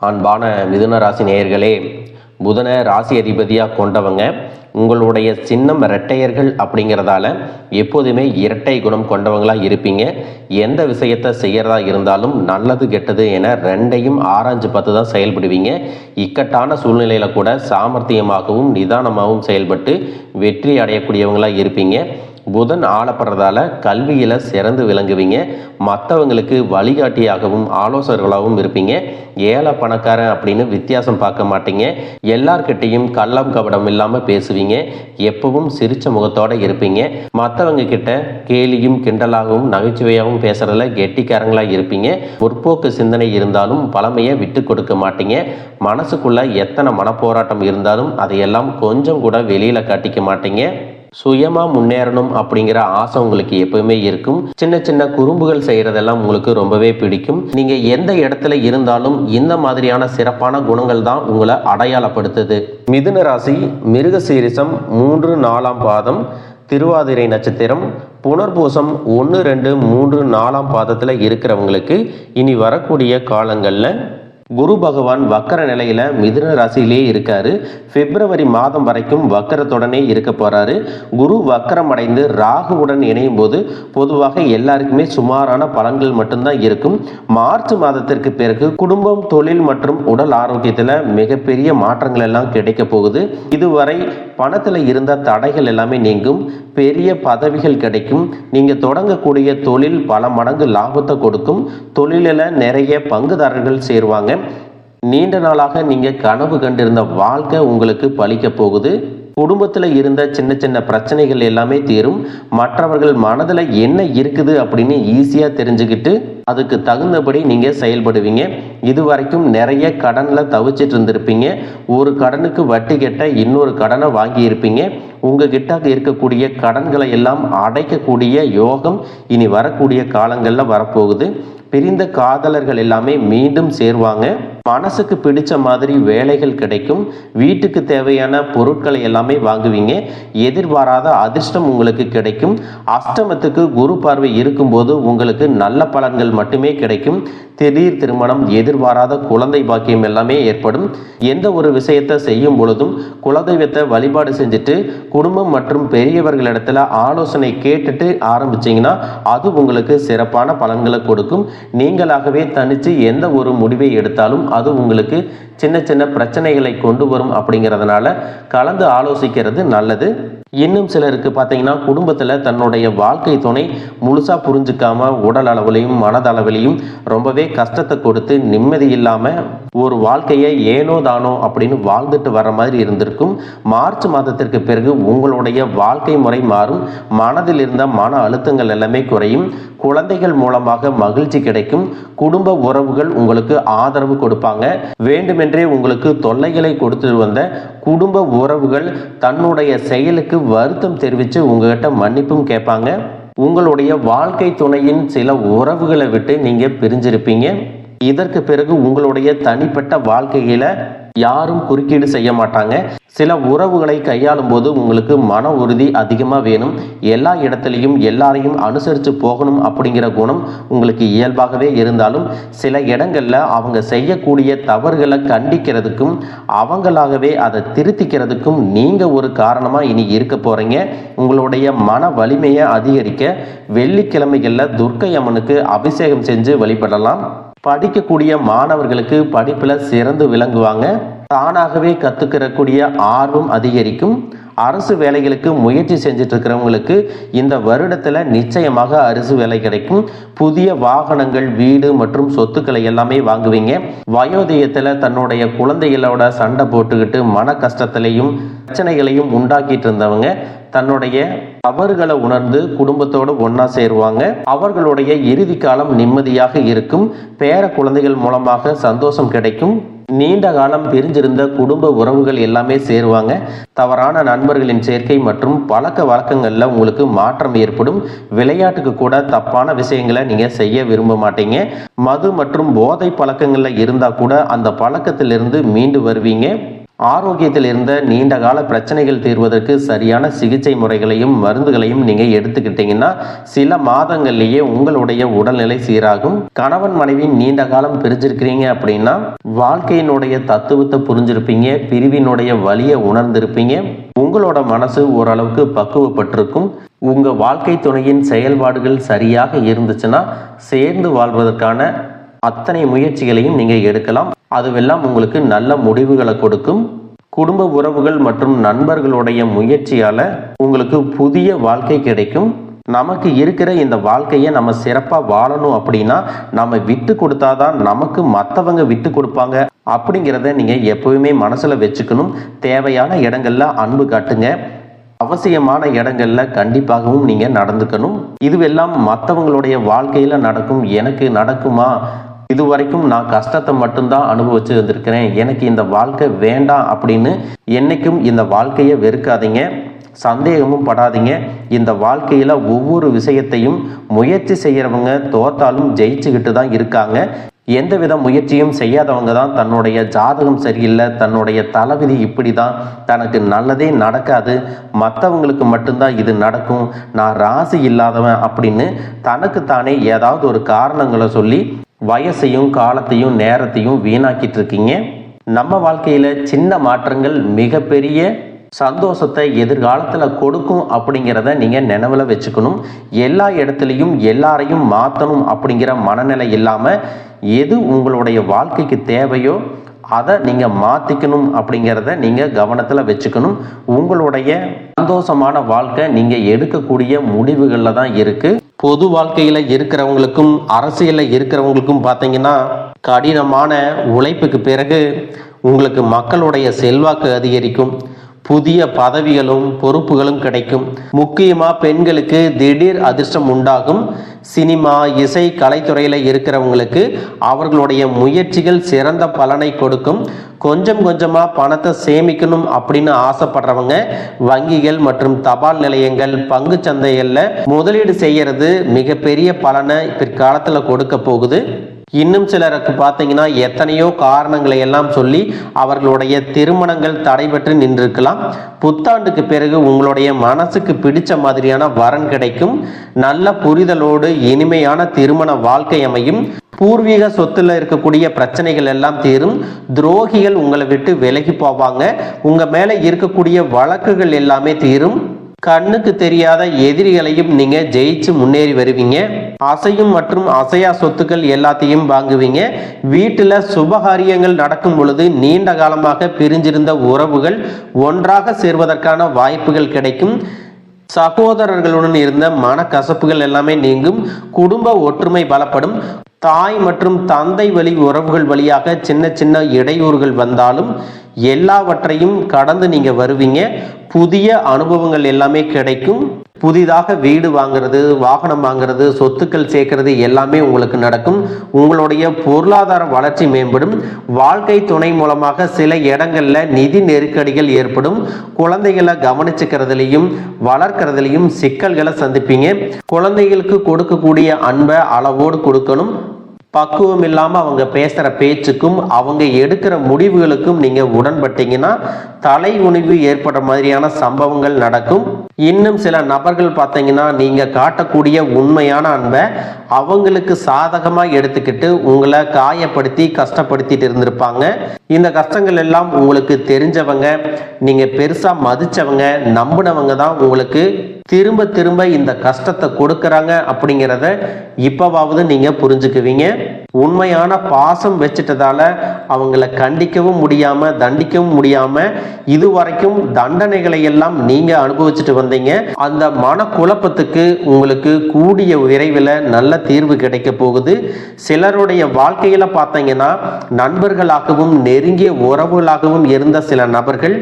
அன்பான மிதுன ராசி நேயர்களே, புதன ராசி அதிபதியாக கொண்டவங்க உங்களுடைய சின்னம் இரட்டையர்கள் அப்படிங்கிறதால எப்போதுமே இரட்டை குணம் கொண்டவங்களாக இருப்பீங்க. எந்த விஷயத்தை செய்கிறதா இருந்தாலும் நல்லது கெட்டது என ரெண்டையும் ஆராய்ஞ்சு பார்த்து தான் செயல்படுவீங்க. இக்கட்டான சூழ்நிலையில் கூட சாமர்த்தியமாகவும் நிதானமாகவும் செயல்பட்டு வெற்றி அடையக்கூடியவங்களாக இருப்பீங்க. புதன் ஆளப்படுறதால கல்வியில் சிறந்து விளங்குவீங்க. மற்றவங்களுக்கு வழிகாட்டியாகவும் ஆலோசகர்களாகவும் இருப்பீங்க. ஏழை பணக்காரன் அப்படின்னு வித்தியாசம் பார்க்க மாட்டீங்க. எல்லார்கிட்டையும் கள்ளம் கபடம் இல்லாமல் பேசுவீங்க. எப்பவும் சிரிச்ச முகத்தோடு இருப்பீங்க. மற்றவங்க கிட்ட கேலியும் கிண்டலாகவும் நகைச்சுவையாகவும் பேசுறதுல கெட்டிக்காரங்களாக இருப்பீங்க. முற்போக்கு சிந்தனை இருந்தாலும் பழமையை விட்டு கொடுக்க மாட்டீங்க. மனசுக்குள்ள எத்தனை மனப்போராட்டம் இருந்தாலும் அதையெல்லாம் கொஞ்சம் கூட வெளியில காட்டிக்க மாட்டீங்க. சுயமாக முன்னேறணும் அப்படிங்கிற ஆசை உங்களுக்கு எப்பவுமே இருக்கும். சின்ன சின்ன குறும்புகள் செய்கிறதெல்லாம் உங்களுக்கு ரொம்பவே பிடிக்கும். நீங்கள் எந்த இடத்துல இருந்தாலும் இந்த மாதிரியான சிறப்பான குணங்கள் தான் உங்களை அடையாளப்படுத்துது. மிதுன ராசி மிருகசீரிசம் 3-4 பாதம், திருவாதிரை நட்சத்திரம், புனர்பூசம் 1, 2, 3, 4 பாதத்தில் இருக்கிறவங்களுக்கு இனி வரக்கூடிய காலங்களில் குரு பகவான் வக்கர நிலையில மிதுன ராசியிலே இருக்காரு. பிப்ரவரி மாதம் வரைக்கும் வக்கரத்துடனே இருக்க போறாரு. குரு வக்கரம் அடைந்து ராகுவுடன் இணையும் போது பொதுவாக எல்லாருக்குமே சுமாரான பலன்கள் மட்டும்தான் இருக்கும். மார்ச் மாதத்திற்கு பிறகு குடும்பம், தொழில் மற்றும் உடல் ஆரோக்கியத்துல மிகப்பெரிய மாற்றங்கள் எல்லாம் கிடைக்க போகுது. இதுவரை பணத்துல இருந்த தடைகள் எல்லாமே நீங்கும். பெரிய பதவிகள் கிடைக்கும். நீங்க தொடங்கக்கூடிய தொழில் பல மடங்கு லாபத்தை கொடுக்கும். தொழிலில் நிறைய பங்குதாரர்கள் சேருவாங்க. நீண்ட நாளாக நீங்க கனவு கண்டிருந்த வாழ்க்கை உங்களுக்கு பலிக்க போகுது. குடும்பத்தில் இருந்த சின்ன சின்ன பிரச்சனைகள் எல்லாமே தீரும். மற்றவர்கள் மனதில் என்ன இருக்குது அப்படின்னு ஈஸியாக தெரிஞ்சுக்கிட்டு அதுக்கு தகுந்தபடி நீங்கள் செயல்படுவீங்க. இதுவரைக்கும் நிறைய கடனில் தவிச்சிட்டு இருந்திருப்பீங்க. ஒரு கடனுக்கு வட்டி கட்ட இன்னொரு கடனை வாங்கி இருப்பீங்க. உங்ககிட்ட இருக்கக்கூடிய கடன்களை எல்லாம் அடைக்கக்கூடிய யோகம் இனி வரக்கூடிய காலங்களில் வரப்போகுது. பிரிந்த காதலர்கள் எல்லாமே மீண்டும் சேருவாங்க. மனசுக்கு பிடிச்ச மாதிரி வேலைகள் கிடைக்கும். வீட்டுக்கு தேவையான பொருட்களை எல்லாமே வாங்குவீங்க. எதிர்பாராத அதிர்ஷ்டம் உங்களுக்கு கிடைக்கும். அஷ்டமத்துக்கு குரு பார்வை இருக்கும்போது உங்களுக்கு நல்ல பலன்கள் மட்டுமே கிடைக்கும். திடீர் திருமணம், எதிர்பாராத குழந்தை பாக்கியம் எல்லாமே ஏற்படும். எந்த ஒரு விஷயத்தை செய்யும் பொழுதும் குலதெய்வத்தை வழிபாடு செஞ்சுட்டு குடும்பம் மற்றும் பெரியவர்களிடத்துல ஆலோசனை கேட்டுட்டு ஆரம்பிச்சிங்கன்னா அது உங்களுக்கு சிறப்பான பலன்களை கொடுக்கும். நீங்களாகவே தனித்து எந்த ஒரு முடிவை எடுத்தாலும் அது உங்களுக்கு சின்ன சின்ன பிரச்சனைகளை கொண்டு வரும். அப்படிங்கிறதுனால கலந்து ஆலோசிக்கிறது நல்லது. இன்னும் சிலருக்கு பார்த்தீங்கன்னா குடும்பத்தில் தன்னுடைய வாழ்க்கை துணை முழுசாக புரிஞ்சுக்காம உடல் அளவிலையும் மனதளவிலையும் ரொம்பவே கஷ்டத்தை கொடுத்து நிம்மதி இல்லாமல் ஒரு வாழ்க்கையை ஏனோ தானோ அப்படின்னு வாழ்ந்துட்டு வர மாதிரி இருந்திருக்கும். மார்ச் மாதத்திற்கு பிறகு உங்களுடைய வாழ்க்கை முறை மாறும். மனதில் இருந்த மன அழுத்தங்கள் எல்லாமே குறையும். குழந்தைகள் மூலமாக மகிழ்ச்சி கிடைக்கும். குடும்ப உறவுகள் உங்களுக்கு ஆதரவு கொடுப்பாங்க. வேண்டுமென்றே உங்களுக்கு தொல்லைகளை கொடுத்து வந்த குடும்ப உறவுகள் தன்னுடைய செயலுக்கு வருத்தம் தெரிவித்து உங்ககிட்ட மன்னிப்பும் கேட்பாங்க. உங்களுடைய வாழ்க்கை துணையின் சில உறவுகளை விட்டு நீங்க பிரிஞ்சிருப்பீங்க. இதற்கு பிறகு உங்களுடைய தனிப்பட்ட வாழ்க்கையில யாரும் குறுக்கீடு செய்ய மாட்டாங்க. சில உறவுகளை கையாளும் போது உங்களுக்கு மன உறுதி அதிகமாக வேணும். எல்லா இடத்துலையும் எல்லாரையும் அனுசரித்து போகணும் அப்படிங்கிற குணம் உங்களுக்கு இயல்பாகவே இருந்தாலும் சில இடங்களில் அவங்க செய்யக்கூடிய தவறுகளை கண்டிக்கிறதுக்கும் அவங்களாகவே அதை திருத்திக்கிறதுக்கும் நீங்கள் ஒரு காரணமாக இனி இருக்க போகிறீங்க. உங்களுடைய மன வலிமையை அதிகரிக்க வெள்ளிக்கிழமைகளில் துர்க்கை அம்மனுக்கு அபிஷேகம் செஞ்சு வழிபடலாம். படிக்கக்கூடிய மாணவர்களுக்கு படிப்பில் சிறந்து விளங்குவாங்க. தானாகவே கற்றுக்கிறக்கூடிய ஆர்வம் அதிகரிக்கும். அரசு வேலைகளுக்கு முயற்சி செஞ்சுட்டு இருக்கிறவங்களுக்கு இந்த வருடத்தில் நிச்சயமாக அரசு வேலை கிடைக்கும். புதிய வாகனங்கள், வீடு மற்றும் சொத்துக்களை எல்லாமே வாங்குவீங்க. வயோதயத்தில் தன்னுடைய குழந்தைகளோட சண்டை போட்டுக்கிட்டு மன கஷ்டத்திலையும் பிரச்சனைகளையும் உண்டாக்கிட்டு இருந்தவங்க தன்னுடைய தவறுகளை உணர்ந்து குடும்பத்தோடு ஒன்னா சேருவாங்க. அவர்களுடைய இறுதி காலம் நிம்மதியாக இருக்கும். பேர குழந்தைகள் மூலமாக சந்தோஷம் கிடைக்கும். நீண்ட காலம் பிரிஞ்சிருந்த குடும்ப உறவுகள் எல்லாமே சேருவாங்க. தவறான நண்பர்களின் சேர்க்கை மற்றும் பழக்க வழக்கங்களில் உங்களுக்கு மாற்றம் ஏற்படும். விளையாட்டுக்கு கூட தப்பான விஷயங்களை நீங்கள் செய்ய விரும்ப மாட்டீங்க. மது மற்றும் போதை பழக்கங்களில் இருந்தால் கூட அந்த பழக்கத்திலிருந்து மீண்டு வருவீங்க. ஆரோக்கியத்தில் இருந்த நீண்ட கால பிரச்சனைகள் தீர்வதற்கு சரியான சிகிச்சை முறைகளையும் மருந்துகளையும் நீங்க எடுத்துக்கிட்டீங்கன்னா சில மாதங்கள்லேயே உங்களுடைய உடல்நிலை சீராகும். கணவன் மனைவி நீண்ட காலம் பிரிஞ்சிருக்கிறீங்க அப்படின்னா வாழ்க்கையினுடைய தத்துவத்தை புரிஞ்சிருப்பீங்க, பிரிவினுடைய வலியை உணர்ந்திருப்பீங்க, உங்களோட மனசு ஓரளவுக்கு பக்குவப்பட்டிருக்கும். உங்க வாழ்க்கை துணையின் செயல்பாடுகள் சரியாக இருந்துச்சுன்னா சேர்ந்து வாழ்வதற்கான அத்தனை முயற்சிகளையும் நீங்க எடுக்கலாம். அதுவெல்லாம் உங்களுக்கு நல்ல முடிவுகளை கொடுக்கும். குடும்ப உறவுகள் மற்றும் நண்பர்களுடைய முயற்சியால உங்களுக்கு புதிய வாழ்க்கை கிடைக்கும். நமக்கு இருக்கிற இந்த வாழ்க்கையை நம்ம சிறப்பாக வாழணும் அப்படின்னா நம்ம விட்டு கொடுத்தாதான் நமக்கு மற்றவங்க விட்டு கொடுப்பாங்க அப்படிங்கிறத நீங்கள் எப்பவுமே மனசில் வச்சுக்கணும். தேவையான இடங்கள்ல அன்பு காட்டுங்க, அவசியமான இடங்கள்ல கண்டிப்பாகவும் நீங்கள் நடந்துக்கணும். இதுவெல்லாம் மற்றவங்களுடைய வாழ்க்கையில் நடக்கும். எனக்கு நடக்குமா? இதுவரைக்கும் நான் கஷ்டத்தை மட்டும்தான் அனுபவிச்சு வந்திருக்கிறேன், எனக்கு இந்த வாழ்க்கை வேண்டாம் அப்படின்னு என்னைக்கும் இந்த வாழ்க்கையை வெறுக்காதீங்க, சந்தேகமும் படாதீங்க. இந்த வாழ்க்கையில் ஒவ்வொரு விஷயத்தையும் முயற்சி செய்கிறவங்க தோத்தாலும் ஜெயிச்சுக்கிட்டு தான் இருக்காங்க. எந்தவித முயற்சியும் செய்யாதவங்க தான் தன்னுடைய ஜாதகம் சரியில்லை, தன்னுடைய தலைவிதி இப்படி தான், தனக்கு நல்லதே நடக்காது, மற்றவங்களுக்கு மட்டும்தான் இது நடக்கும், நான் ராசி இல்லாதவன் அப்படின்னு தனக்குத்தானே ஏதாவது ஒரு காரணங்களை சொல்லி வயசையும் காலத்தையும் நேரத்தையும் வீணாக்கிட்டு இருக்கீங்க. நம்ம வாழ்க்கையில் சின்ன மாற்றங்கள் மிகப்பெரிய சந்தோஷத்தை எதிர்காலத்தில் கொடுக்கும் அப்படிங்கிறத நீங்கள் நினைவில் வச்சுக்கணும். எல்லா இடத்துலையும் எல்லாரையும் மாற்றணும் அப்படிங்கிற மனநிலை இல்லாமல் எது உங்களுடைய வாழ்க்கைக்கு தேவையோ அதை நீங்கள் மாற்றிக்கணும் அப்படிங்கிறத நீங்கள் கவனத்தில் வச்சுக்கணும். உங்களுடைய சந்தோஷமான வாழ்க்கை நீங்கள் எடுக்கக்கூடிய முடிவுகளில் தான் இருக்குது. பொது வாழ்க்கையில் இருக்கிறவங்களுக்கும் அரசியலில் இருக்கிறவங்களுக்கும் பார்த்தீங்கன்னா கடினமான உழைப்புக்கு பிறகு உங்களுக்கு மக்களுடைய செல்வாக்கு அதிகரிக்கும், புதிய பதவிகளும் பொறுப்புகளும் கிடைக்கும். முக்கியமாக பெண்களுக்கு திடீர் அதிர்ஷ்டம் உண்டாகும். சினிமா இசை கலைத்துறையில் இருக்கிறவங்களுக்கு அவர்களுடைய முயற்சிகள் சிறந்த பலனை கொடுக்கும். கொஞ்சம் கொஞ்சமாக பணத்தை சேமிக்கணும் அப்படின்னு ஆசைப்படுறவங்க வங்கிகள் மற்றும் தபால் நிலையங்கள் பங்கு சந்தைகளில் முதலீடு செய்யறது மிகப்பெரிய பலனை பிற்காலத்தில் கொடுக்க போகுது. இன்னும் சிலருக்கு பார்த்தீங்கன்னா எத்தனையோ காரணங்களை எல்லாம் சொல்லி அவர்களுடைய திருமணங்கள் தடைபட்டு நின்றிருக்கலாம். புத்தாண்டுக்கு பிறகு உங்களுடைய மனசுக்கு பிடிச்ச மாதிரியான வரன் கிடைக்கும். நல்ல புரிதலோடு இனிமையான திருமண வாழ்க்கை அமையும். பூர்வீக சொத்துல இருக்கக்கூடிய பிரச்சனைகள் எல்லாம் தீரும். துரோகிகள் உங்களை விட்டு விலகி போவாங்க. உங்க மேல இருக்கக்கூடிய வழக்குகள் எல்லாமே தீரும். கண்ணுக்கு தெரியாத எதிரிகளையும் நீங்க ஜெயிச்சு முன்னேறி வருவீங்க. அசையும் மற்றும் அசையா சொத்துக்கள் எல்லாத்தையும் வாங்குவீங்க. வீட்டுல சுபகாரியங்கள் நடக்கும் பொழுது நீண்ட காலமாக பிரிஞ்சிருந்த உறவுகள் ஒன்றாக சேர்வதற்கான வாய்ப்புகள் கிடைக்கும். சகோதரர்களுடன் இருந்த மனக்கசப்புகள் எல்லாமே நீங்கும். குடும்ப ஒற்றுமை பலப்படும். தாய் மற்றும் தந்தை வழி உறவுகள் வழியாக சின்ன சின்ன இடையூறுகள் வந்தாலும் எல்லாவற்றையும் கடந்து நீங்க வருவீங்க. புதிய அனுபவங்கள் எல்லாமே கிடைக்கும். புதிதாக வீடு வாங்குறது, வாகனம் வாங்குறது, சொத்துக்கள் சேர்க்கறது எல்லாமே உங்களுக்கு நடக்கும். உங்களுடைய பொருளாதார வளர்ச்சி மேம்படும். வாழ்க்கை துணை மூலமாக சில இடங்கள்ல நிதி நெருக்கடிகள் ஏற்படும். குழந்தைகளை கவனிச்சுக்கிறதுலையும் வளர்க்கறதுலையும் சிக்கல்களை சந்திப்பீங்க. குழந்தைகளுக்கு கொடுக்கக்கூடிய அன்பை அளவோடு கொடுக்கணும். பக்குவம் இல்லாமல் அவங்க பேசுகிற பேச்சுக்கும் அவங்க எடுக்கிற முடிவுகளுக்கும் நீங்கள் உடன்பட்டீங்கன்னா தலை உணிவு ஏற்படுற மாதிரியான சம்பவங்கள் நடக்கும். இன்னும் சில நபர்கள் பார்த்தீங்கன்னா நீங்கள் காட்டக்கூடிய உண்மையான அன்பை அவங்களுக்கு சாதகமாக எடுத்துக்கிட்டு உங்களை காயப்படுத்தி கஷ்டப்படுத்திட்டு இருந்திருப்பாங்க. இந்த கஷ்டங்கள் எல்லாம் உங்களுக்கு தெரிஞ்சவங்க, நீங்கள் பெருசாக மதிச்சவங்க, நம்பினவங்க தான் உங்களுக்கு திரும்ப திரும்ப இந்த கஷ்டத்தை கொடுக்கறாங்க அப்படிங்கிறத இப்பவாவது நீங்க புரிஞ்சுக்குவீங்க. உண்மையான பாசம் வச்சுட்டதால அவங்கள கண்டிக்கவும் முடியாம தண்டிக்கவும் முடியாம இதுவரைக்கும் தண்டனைகளை எல்லாம் நீங்க அனுபவிச்சுட்டு வந்தீங்க. அந்த மன குழப்பத்துக்கு உங்களுக்கு கூடிய விரைவில் நல்ல தீர்வு கிடைக்க போகுது. சிலருடைய வாழ்க்கையில பார்த்தீங்கன்னா நண்பர்களாகவும் நெருங்கிய உறவுகளாகவும் இருந்த சில நபர்கள்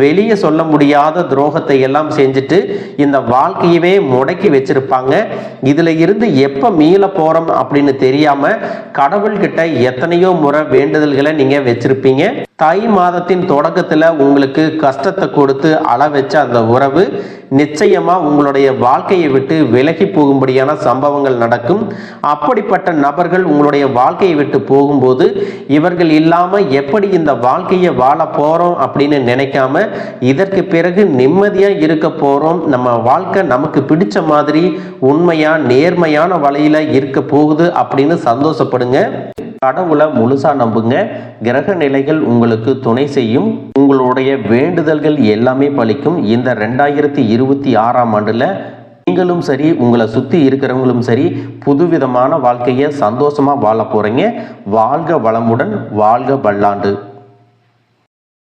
வெளியே சொல்ல முடியாத துரோகத்தை எல்லாம் செஞ்சுட்டு இந்த வாழ்க்கையவே முடக்கி வச்சிருப்பாங்க. இதுல இருந்து எப்ப மீள போறோம் அப்படின்னு தெரியாம கடவுள்கிட்ட எத்தனையோ முறை வேண்டுதல்களை நீங்க வச்சிருப்பீங்க. தை மாதத்தின் தொடக்கத்துல உங்களுக்கு கஷ்டத்தை கொடுத்து அள வச்ச அந்த உறவு நிச்சயமா உங்களுடைய வாழ்க்கையை விட்டு விலகி போகும்படியான சம்பவங்கள் நடக்கும். அப்படிப்பட்ட நபர்கள் உங்களுடைய வாழ்க்கையை விட்டு போகும்போது இவர்கள் இல்லாம எப்படி இந்த வாழ்க்கையை வாழ போறோம் அப்படின்னு நினைக்காம இதற்கு பிறகு நிம்மதியா இருக்க போறோம், நம்ம வாழ்க்கை நமக்கு பிடிச்ச மாதிரி உண்மையா நேர்மையான வழியில இருக்க போகுது அப்படின்னு சந்தோஷப்படுங்க. கடவுளை முழுசா நம்புங்க. கிரக நிலைகள் உங்களுக்கு துணை செய்யும். உங்களுடைய வேண்டுதல்கள் எல்லாமே பலிக்கும். இந்த 2026ஆம் ஆண்டுல நீங்களும் சரி, உங்களை சுத்தி இருக்கிறவங்களும் சரி, புதுவிதமான வாழ்க்கையை சந்தோஷமா வாழ போறீங்க. வாழ்க வளமுடன், வாழ்க பல்லாண்டு.